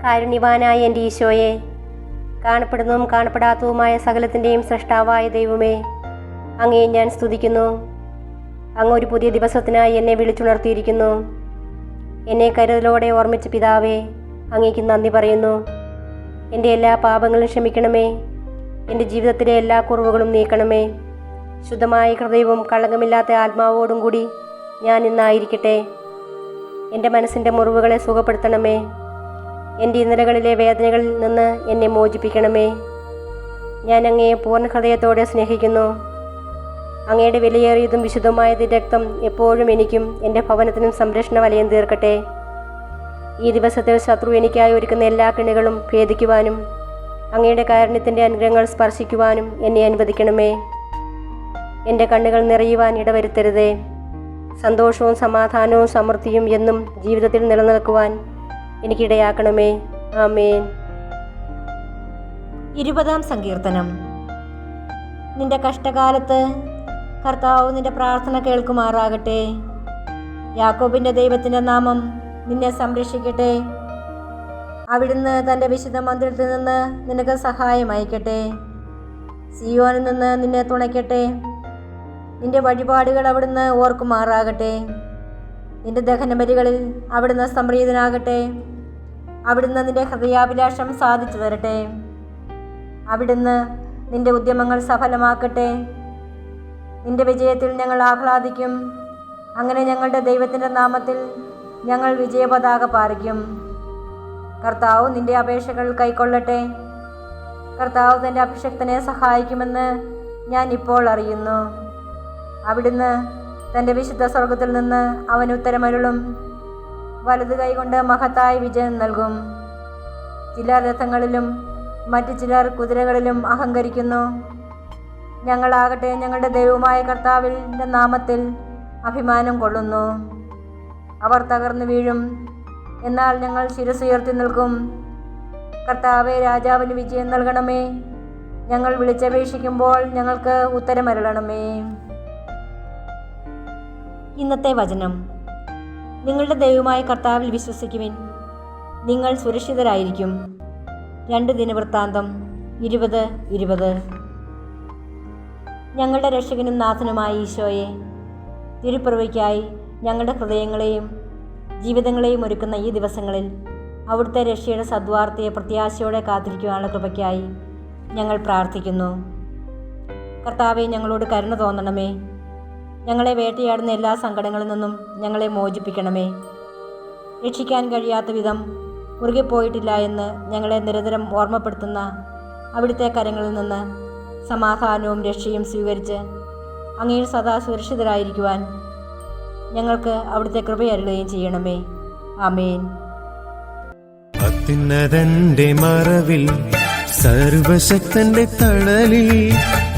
കാരുണ്യവാനായ എൻ്റെ ഈശോയെ, കാണപ്പെടുന്നതും കാണപ്പെടാത്തതുമായ സകലത്തിൻ്റെയും സൃഷ്ടാവായ ദൈവമേ, അങ്ങയെ ഞാൻ സ്തുതിക്കുന്നു. അങ്ങ് ഒരു പുതിയ ദിവസത്തിനായി എന്നെ വിളിച്ചുണർത്തിയിരിക്കുന്നു. എന്നെ കരുതലോടെ ഓർമ്മിച്ച പിതാവേ, അങ്ങേക്ക് നന്ദി പറയുന്നു. എൻ്റെ എല്ലാ പാപങ്ങളും ക്ഷമിക്കണമേ. എൻ്റെ ജീവിതത്തിലെ എല്ലാ കുറവുകളും നീക്കണമേ. ശുദ്ധമായ ഹൃദയവും കളങ്കമില്ലാത്ത ആത്മാവോടും കൂടി ഞാൻ ഇന്നായിരിക്കട്ടെ. എൻ്റെ മനസ്സിൻ്റെ മുറിവുകളെ സുഖപ്പെടുത്തണമേ. എൻ്റെ ഇന്നലകളിലെ വേദനകളിൽ നിന്ന് എന്നെ മോചിപ്പിക്കണമേ. ഞാൻ അങ്ങയെ പൂർണ്ണ ഹൃദയത്തോടെ സ്നേഹിക്കുന്നു. അങ്ങയുടെ വിലയേറിയതും വിശുദ്ധമായ രക്തം എപ്പോഴും എനിക്കും എൻ്റെ ഭവനത്തിനും സംരക്ഷണ വലയം തീർക്കട്ടെ. ഈ ദിവസത്തിൽ ശത്രു എനിക്കായി ഒരുക്കുന്ന എല്ലാ കെണികളും ഭേദിക്കുവാനും അങ്ങയുടെ കാരുണ്യത്തിൻ്റെ അനുഗ്രഹങ്ങൾ സ്പർശിക്കുവാനും എന്നെ അനുവദിക്കണമേ. എൻ്റെ കണ്ണുകൾ നിറയുവാൻ ഇടവരുത്തരുതേ. സന്തോഷവും സമാധാനവും സമൃദ്ധിയും എന്നും ജീവിതത്തിൽ നിലനിൽക്കുവാൻ എനിക്കിടയാക്കണമേ. ആമേൻ. 20-ാം സങ്കീർത്തനം. നിന്റെ കഷ്ടകാലത്ത് കർത്താവ് നിന്റെ പ്രാർത്ഥന കേൾക്കുമാറാകട്ടെ. യാക്കോബിൻ്റെ ദൈവത്തിൻ്റെ നാമം നിന്നെ സംരക്ഷിക്കട്ടെ. അവിടുന്ന് തൻ്റെ വിശുദ്ധ മന്ദിരത്തിൽ നിന്ന് നിനക്ക് സഹായം അയക്കട്ടെ. സിയോനിൽ നിന്ന് നിന്നെ തുണയ്ക്കട്ടെ. നിന്റെ വഴിപാടുകൾ അവിടുന്ന് ഓർക്കുമാറാകട്ടെ. നിന്റെ ദഹനബലികളിൽ അവിടുന്ന് സംപ്രീതനാകട്ടെ. അവിടുന്ന് നിന്റെ ഹൃദയാഭിലാഷം സാധിച്ചു തരട്ടെ. അവിടുന്ന് നിന്റെ ഉദ്യമങ്ങൾ സഫലമാക്കട്ടെ. നിന്റെ വിജയത്തിൽ ഞങ്ങൾ ആഹ്ലാദിക്കും. അങ്ങനെ ഞങ്ങളുടെ ദൈവത്തിൻ്റെ നാമത്തിൽ ഞങ്ങൾ വിജയപതാക പാറിക്കും. കർത്താവ് നിന്റെ അപേക്ഷകൾ കൈക്കൊള്ളട്ടെ. കർത്താവ് തൻ്റെ അഭിഷക്തനെ സഹായിക്കുമെന്ന് ഞാൻ ഇപ്പോൾ അറിയുന്നു. അവിടുന്ന് തൻ്റെ വിശുദ്ധ സ്വർഗത്തിൽ നിന്ന് അവന് ഉത്തരമരുളും. വലതു കൈകൊണ്ട് മഹത്തായ വിജയം നൽകും. ചിലർ രഥങ്ങളിലും മറ്റു ചിലർ കുതിരകളിലും അഹങ്കരിക്കുന്നു. ഞങ്ങളാകട്ടെ ഞങ്ങളുടെ ദൈവമായ കർത്താവിൻ്റെ നാമത്തിൽ അഭിമാനം കൊള്ളുന്നു. അവർ തകർന്നു വീഴും, എന്നാൽ ഞങ്ങൾ ശിരസുയർത്തി നിൽക്കും. കർത്താവേ, രാജാവിന് വിജയം നൽകണമേ. ഞങ്ങൾ വിളിച്ചപേക്ഷിക്കുമ്പോൾ ഞങ്ങൾക്ക് ഉത്തരമരുളണമേ. ഇന്നത്തെ വചനം. നിങ്ങളുടെ ദൈവമായ കർത്താവിൽ വിശ്വസിക്കുവിൻ, നിങ്ങൾ സുരക്ഷിതരായിരിക്കും. 2 ദിനവൃത്താന്തം 20:20. ഞങ്ങളുടെ രക്ഷകനും നാഥനുമായ ഈശോയെ, തിരുപ്പിറവിക്കായി ഞങ്ങളുടെ ഹൃദയങ്ങളെയും ജീവിതങ്ങളെയും ഒരുക്കുന്ന ഈ ദിവസങ്ങളിൽ അവിടുത്തെ രക്ഷയുടെ സദ്വാർത്തയെ പ്രത്യാശയോടെ കാത്തിരിക്കുവാനുള്ള കൃപയ്ക്കായി ഞങ്ങൾ പ്രാർത്ഥിക്കുന്നു. കർത്താവെ, ഞങ്ങളോട് കരുണ തോന്നണമേ. ഞങ്ങളെ വേട്ടയാടുന്ന എല്ലാ സങ്കടങ്ങളിൽ നിന്നും ഞങ്ങളെ മോചിപ്പിക്കണമേ. രക്ഷിക്കാൻ കഴിയാത്ത വിധം മുറുകെ പോയിട്ടില്ല എന്ന് ഞങ്ങളെ നിരന്തരം ഓർമ്മപ്പെടുത്തുന്ന അവിടുത്തെ കരങ്ങളിൽ നിന്ന് സമാധാനവും രക്ഷയും സ്വീകരിച്ച് അങ്ങയിൽ സദാ സുരക്ഷിതരായിരിക്കുവാൻ ഞങ്ങൾക്ക് അവിടുത്തെ കൃപയരുളുകയും ചെയ്യണമേ. ആമേൻ. അത്യുന്നതന്റെ മറവിൽ സർവശക്തന്റെ തണലിൽ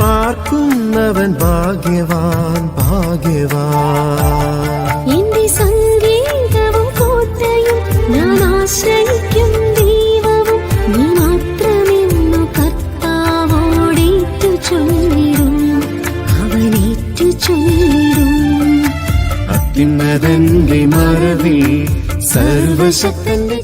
പാർക്കുന്നവൻ ഭാഗ്യവാൻ, ഭാഗ്യവാൻ. എന്റെ സംഗീതവും കോട്ടയും ഞാൻ ആശ്രയിക്കും ദൈവവും നീ മാത്രമെന്നു കർത്താവോടേറ്റു ചൊല്ലിടും, അവനേറ്റു ചൊല്ലിടും. അത്യുന്നതന്റെ മറവിൽ സർവശക്തന്റെ